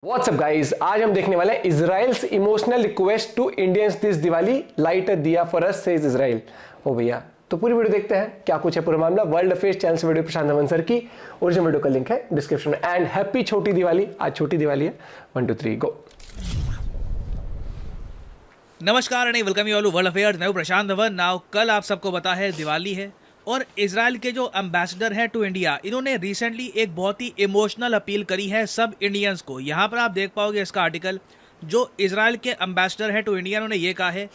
WhatsApp guys, आज हम देखने वाले हैं Israel's emotional request to Indians this Diwali, light a diya for us says Israel. ओ भैया, तो पूरी वीडियो देखते हैं क्या कुछ है पूरा मामला। वर्ल्ड अफेयर्स चैनल से वीडियो प्रशांत धवन सर की ओरिजिनल वीडियो का लिंक है डिस्क्रिप्शन में। एंड हैप्पी छोटी दिवाली। आज छोटी दिवाली है। 1 2 3 गो। नमस्कार and welcome you all to world affairs. मैं हूं प्रशांत धवन। नाउ कल आप सबको पता है दिवाली है और इजराइल के जो एम्बेसडर हैं टू इंडिया, इन्होंने रिसेंटली एक बहुत ही इमोशनल अपील करी है सब इंडियंस को। यहाँ पर आप देख पाओगे इसका आर्टिकल। जो इजराइल के एम्बेसडर हैं टू इंडिया, उन्होंने ये कहा है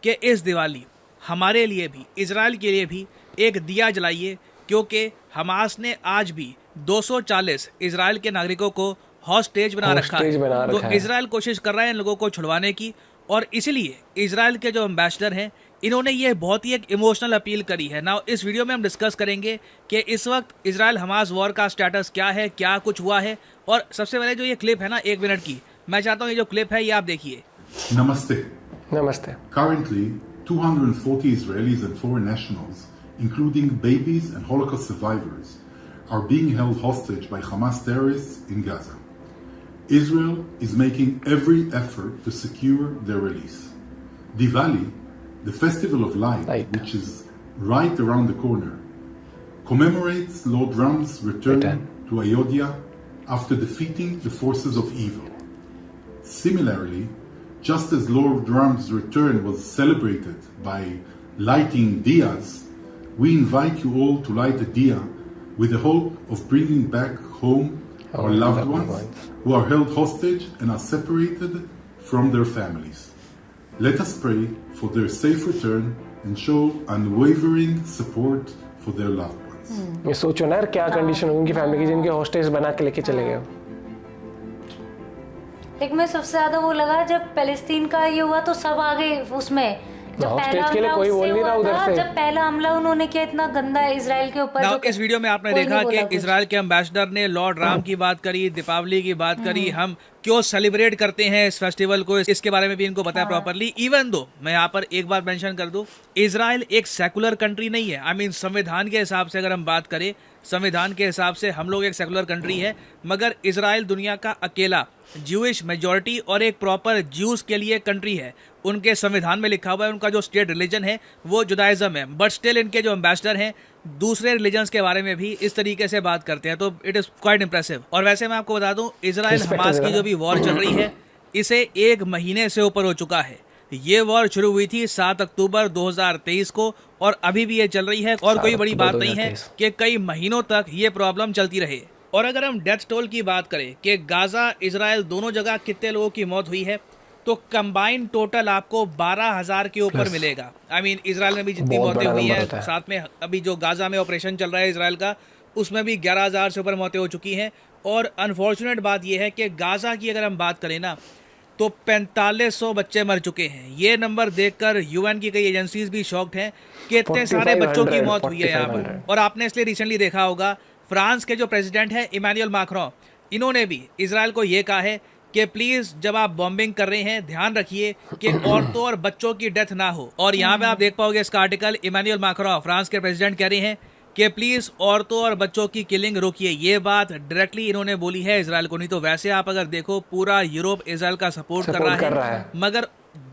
कि इस दिवाली हमारे लिए भी, इजराइल के लिए भी एक दिया जलाइए, क्योंकि हमास ने आज भी 240 इजराइल के नागरिकों को हॉस्टेज बना रखा है। तो इजराइल कोशिश कर रहा है इन लोगों को छुड़वाने की, और इसलिए इजराइल के जो एम्बेसडर हैं इन्होंने ये बहुत ही एक इमोशनल अपील करी है। नाउ इस वीडियो में हम डिस्कस करेंगे कि इस वक्त इजराइल हमास वॉर का स्टेटस क्या है, क्या कुछ हुआ है। और सबसे पहले जो ये क्लिप है ना 1 मिनट की, मैं चाहता हूँ ये जो क्लिप है ये आप देखिए। Namaste. नमस्ते। Currently, 240 Israelis and foreign nationals, including babies and Holocaust survivors, are being held hostage by Hamas terrorists in Gaza. Israel is making every effort to secure their release. Diwali, the festival of light, which is right around the corner, commemorates Lord Ram's return to Ayodhya after defeating the forces of evil. Similarly, just as Lord Ram's return was celebrated by lighting diyas, we invite you all to light a diya with the hope of bringing back home our loved ones who are held hostage and are separated from their families. Let us pray for their safe return and show unwavering support for their loved ones. ये सोचो ना यार, क्या condition होगी उनकी family की जिनके hostage बना के लेके चले गए। एक में सबसे ज्यादा वो लगा जब पैलेस्टीन का ये हुआ तो सब आ गए उसमें। जब पहला के लिए कोई बोल नहीं रहा उधर से। जब पहला हमला उन्होंने किया इतना गंदा इजराइल के ऊपर। इस वीडियो में आपने देखा कि इजराइल के एम्बेसडर ने लॉर्ड राम की बात करी, दीपावली की बात करी, हम क्यों सेलिब्रेट करते हैं इस फेस्टिवल को, इसके बारे में भी इनको बताया प्रॉपरली। इवन दो मैं यहाँ पर एक बात मेंशन कर दूं, इजराइल एक सेकुलर कंट्री नहीं है। आई मीन संविधान के हिसाब से अगर हम बात करें, संविधान के हिसाब से हम लोग एक सेकुलर कंट्री है, मगर इजराइल दुनिया का अकेला ज्यूइश मेजॉरिटी और एक प्रॉपर ज्यूज के लिए कंट्री है। उनके संविधान में लिखा हुआ है उनका जो स्टेट रिलीजन है वो जुडाइज्म है, बट स्टिल इनके जो एम्बेसडर हैं दूसरे रिलीजन्स के बारे में भी इस तरीके से बात करते हैं, तो इट इज़ क्वाइट इंप्रेसिव। और वैसे मैं आपको बता दूं, इजराइल हमास की जो भी वॉर चल रही है इसे 1 महीने से ऊपर हो चुका है। ये वॉर शुरू हुई थी 7 अक्टूबर 2023 को और अभी भी ये चल रही है, और कोई बड़ी बात नहीं है कि कई महीनों तक ये प्रॉब्लम चलती रहे। और अगर हम डेथ टोल की बात करें कि गाजा इजराइल दोनों जगह कितने लोगों की मौत हुई है, तो कंबाइंड टोटल आपको 12,000 के ऊपर मिलेगा। आई मीन इजराइल में भी जितनी मौतें हुई है, साथ में अभी जो गाजा में ऑपरेशन चल रहा है इजराइल का, उसमें भी 11,000 से ऊपर मौतें हो चुकी हैं। और अनफॉर्चुनेट बात यह है कि गाजा की अगर हम बात करें ना, तो 4500 बच्चे मर चुके हैं। ये नंबर देखकर यूएन की कई एजेंसीज भी शॉक्ड हैं कि इतने सारे बच्चों की मौत हुई है यहाँ पर। और आपने इसलिए रिसेंटली देखा होगा, फ्रांस के जो प्रेसिडेंट हैं इमैनुअल मैक्रों, इन्होंने भी इजराइल को ये कहा है कि प्लीज़ जब आप बॉम्बिंग कर रहे हैं ध्यान रखिए कि औरतों और बच्चों की डेथ ना हो। और यहाँ पे आप देख पाओगे इसका आर्टिकल, इमैनुअल मैक्रों फ्रांस के प्रेसिडेंट कह रहे हैं कि प्लीज़ औरतों और बच्चों की किलिंग रोकिए। ये बात डायरेक्टली इन्होंने बोली है इजराइल को। नहीं तो वैसे आप अगर देखो पूरा यूरोप इजराइल का सपोर्ट कर रहा है, मगर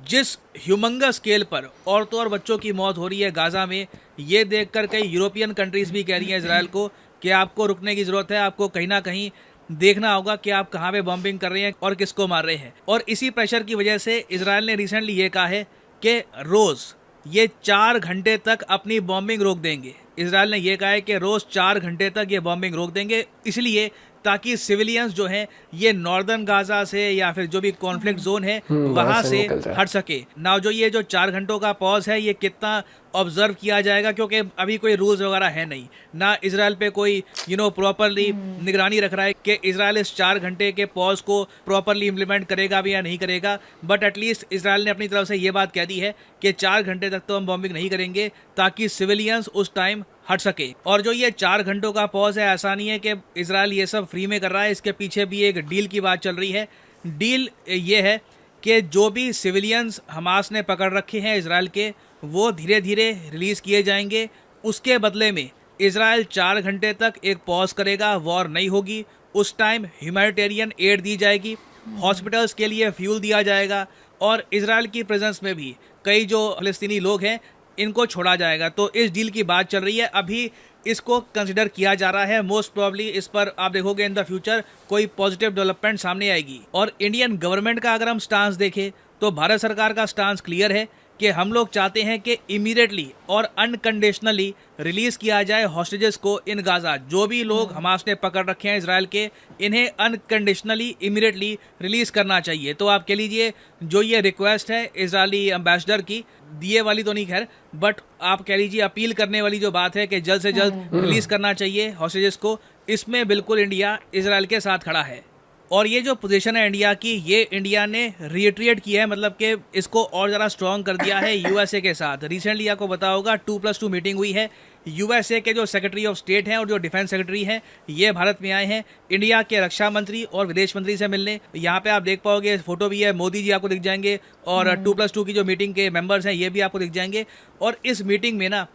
जिस ह्यूमंगस स्केल पर औरतों और बच्चों की मौत हो रही है गाजा में, ये देखकर कई यूरोपियन कंट्रीज भी कह रही हैं इजराइल को कि आपको रुकने की जरूरत है, आपको कहीं ना कहीं देखना होगा कि आप कहाँ पे बॉम्बिंग कर रहे हैं और किसको मार रहे हैं। और इसी प्रेशर की वजह से इजराइल ने रिसेंटली ये कहा है कि रोज़ ये 4 घंटे तक अपनी बॉम्बिंग रोक देंगे। इजराइल ने यह कहा है कि रोज़ 4 घंटे तक ये बॉम्बिंग रोक देंगे, इसलिए ताकि सिविलियंस जो हैं ये नॉर्दर्न गाजा से या फिर जो भी कॉन्फ्लिक्ट जोन है वहां से हट सके। ना जो ये जो 4 घंटों का पॉज है ये कितना ऑब्जर्व किया जाएगा, क्योंकि अभी कोई रूल्स वगैरह है नहीं, ना इजराइल पे कोई प्रॉपरली निगरानी रख रहा है कि इजराइल इस 4 घंटे के पॉज को प्रॉपरली इम्प्लीमेंट करेगा भी या नहीं करेगा। बट एटलीस्ट इजराइल ने अपनी तरफ से ये बात कह दी है कि 4 घंटे तक तो हम बॉम्बिंग नहीं करेंगे ताकि सिविलियंस उस टाइम हट सके। और जो ये 4 घंटों का पॉज है, ऐसा नहीं है कि इजराइल ये सब फ्री में कर रहा है, इसके पीछे भी एक डील की बात चल रही है। डील ये है कि जो भी सिविलियंस हमास ने पकड़ रखे हैं इजराइल के, वो धीरे धीरे रिलीज़ किए जाएंगे। उसके बदले में इजराइल 4 घंटे तक एक पॉज करेगा, वॉर नहीं होगी। उस टाइम ह्यूमैनिटेरियन एड दी जाएगी हॉस्पिटल्स के लिए फ्यूल दिया जाएगा और इजराइल की प्रेजेंस में भी कई जो फलस्तीनी लोग हैं इनको छोड़ा जाएगा। तो इस डील की बात चल रही है, अभी इसको कंसिडर किया जा रहा है। मोस्ट प्रोबेबली इस पर आप देखोगे इन द फ्यूचर कोई पॉजिटिव डेवलपमेंट सामने आएगी। और इंडियन गवर्नमेंट का अगर हम स्टांस देखें तो भारत सरकार का स्टांस क्लियर है कि हम लोग चाहते हैं कि इमीडिएटली और अनकंडीशनली रिलीज किया जाए हॉस्टेजेस को इन गाजा। जो भी लोग हमास ने पकड़ रखे हैं इजराइल के, इन्हें अनकंडीशनली इमीडिएटली रिलीज करना चाहिए। तो आप कह लीजिए जो ये रिक्वेस्ट है इजरायली एम्बेसडर की, दिए वाली तो नहीं खैर, बट आप कह लीजिए अपील करने वाली जो बात है कि जल्द से जल्द रिलीज करना चाहिए हॉस्टेजेस को, इसमें बिल्कुल इंडिया इजराइल के साथ खड़ा है। और ये जो पोजीशन है इंडिया की, ये इंडिया ने रिट्रिएट किया है, मतलब कि इसको और ज़रा स्ट्रॉन्ग कर दिया है यूएसए के साथ। रिसेंटली आपको पता होगा 2+2 मीटिंग हुई है। यूएसए के जो सेक्रेटरी ऑफ स्टेट हैं और जो डिफेंस सेक्रेटरी हैं ये भारत में आए हैं इंडिया के रक्षा मंत्री और विदेश मंत्री से मिलने। यहाँ पे आप देख पाओगे फोटो भी है, मोदी जी आपको दिख जाएंगे और 2+2 की जो मीटिंग के मेंबर्स हैं ये भी आपको दिख जाएंगे। और इस मीटिंग में ना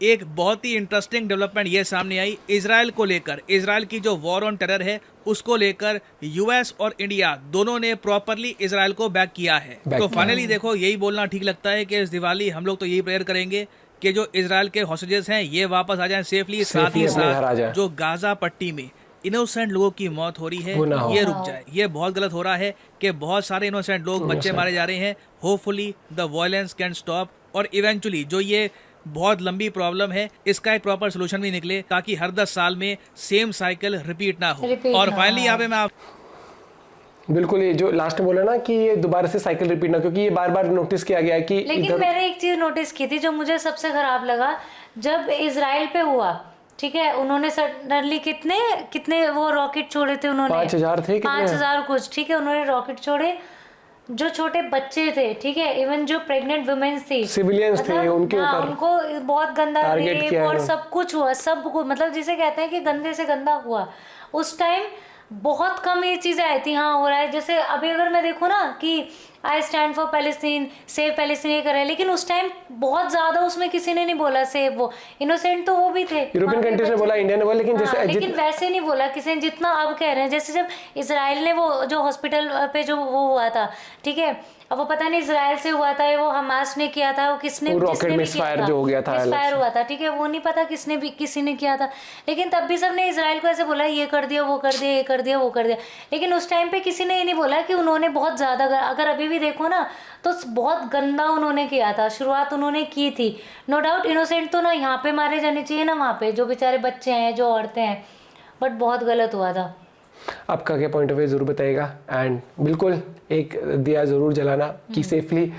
एक बहुत ही इंटरेस्टिंग डेवलपमेंट ये सामने आई इजराइल को लेकर। इजराइल की जो वॉर ऑन टेरर है उसको लेकर यूएस और इंडिया दोनों ने प्रॉपरली इजराइल को बैक किया है। तो फाइनली देखो यही बोलना ठीक लगता है कि इस दिवाली हम लोग तो यही प्रेयर करेंगे कि जो इजराइल के हॉस्टेजेस हैं ये वापस आ जाएं सेफली, साथ ही साथ जो गाजा पट्टी में इनोसेंट लोगों की मौत हो रही है ये रुक जाए। ये बहुत गलत हो रहा है कि बहुत सारे इनोसेंट लोग, बच्चे मारे जा रहे हैं। Hopefully the violence can stop और इवेंचुअली जो ये बहुत लंबी प्रॉब्लम है इसका एक प्रॉपर सोल्यूशन भी निकले, ताकि हर 10 साल में सेम साइकिल रिपीट ना हो। और फाइनली यहाँ पे मैं बिल्कुल ये जो लास्ट में बोला ना कि ये दोबारा से साइकिल रिपीट ना, क्योंकि ये बार बार नोटिस किया गया है कि लेकिन मैंने एक चीज नोटिस की थी जो मुझे सबसे खराब लगा, जब इजराइल पे हुआ, ठीक है, उन्होंने सडनली कितने वो रॉकेट छोड़े थे उन्होंने, 5000 थे, 5000 कुछ, ठीक है, उन्होंने रॉकेट छोड़े। जो छोटे बच्चे थे, ठीक है, इवन जो प्रेग्नेंट वुमेन्स थी, सिविलियंस थे, उनके ऊपर उनको बहुत गंदा रेप और है। सब कुछ हुआ, सब को मतलब जिसे कहते हैं कि गंदे से गंदा हुआ। उस टाइम बहुत कम ये चीजें आई थी, हाँ हो रहा है। जैसे अभी अगर मैं देखूँ ना कि I stand for Palestine, save Palestine ये कर रहे हैं, लेकिन उस टाइम बहुत ज्यादा उसमें किसी ने नहीं बोला सेव। वो इनोसेंट तो वो भी थे, यूरोपियन कंट्रीज ने बोला, इंडिया ने बोला, लेकिन जैसे लेकिन वैसे नहीं बोला किसी ने जितना अब कह रहे हैं। जैसे जब इजराइल ने वो जो हॉस्पिटल पे जो वो हुआ था, ठीक है, अब वो पता नहीं इजराइल से हुआ था, वो हमास ने किया था, वो किसने मिसफायर जो हो गया था, मिसफायर हुआ था, ठीक है, वो नहीं पता किसी ने किया था। लेकिन तब भी सबने इजराइल को ऐसे बोला ये कर दिया, वो कर दिया, ये कर दिया, वो कर दिया। लेकिन उस टाइम पे किसी ने ये नहीं बोला कि उन्होंने बहुत ज्यादा, अगर अभी भी देखो ना तो बहुत गंदा उन्होंने किया था, शुरुआत उन्होंने की थी। नो डाउट इनोसेंट तो ना यहाँ पे मारे जाने चाहिए ना, वहाँ पे जो बेचारे बच्चे हैं, जो औरतें हैं, बट बहुत गलत हुआ था। आपका क्या पॉइंट ऑफ व्यू जरूर बताइएगा। एंड बिल्कुल एक दिया जरूर जलाना कि सेफली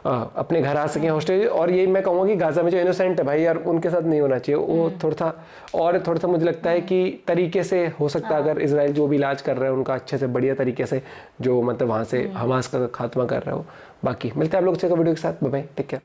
अपने घर आ सकें हॉस्टेज। और ये मैं कहूँगा कि गाजा में जो इनोसेंट है भाई यार, उनके साथ नहीं होना चाहिए। वो थोड़ा सा मुझे लगता है कि तरीके से हो सकता है, अगर इजराइल जो भी इलाज कर रहा है उनका अच्छे से बढ़िया तरीके से, जो मतलब वहाँ से हमास का खात्मा कर रहा हो। बाकी मिलते हैं आप लोग वीडियो के साथ, बाय बाय, टेक केयर।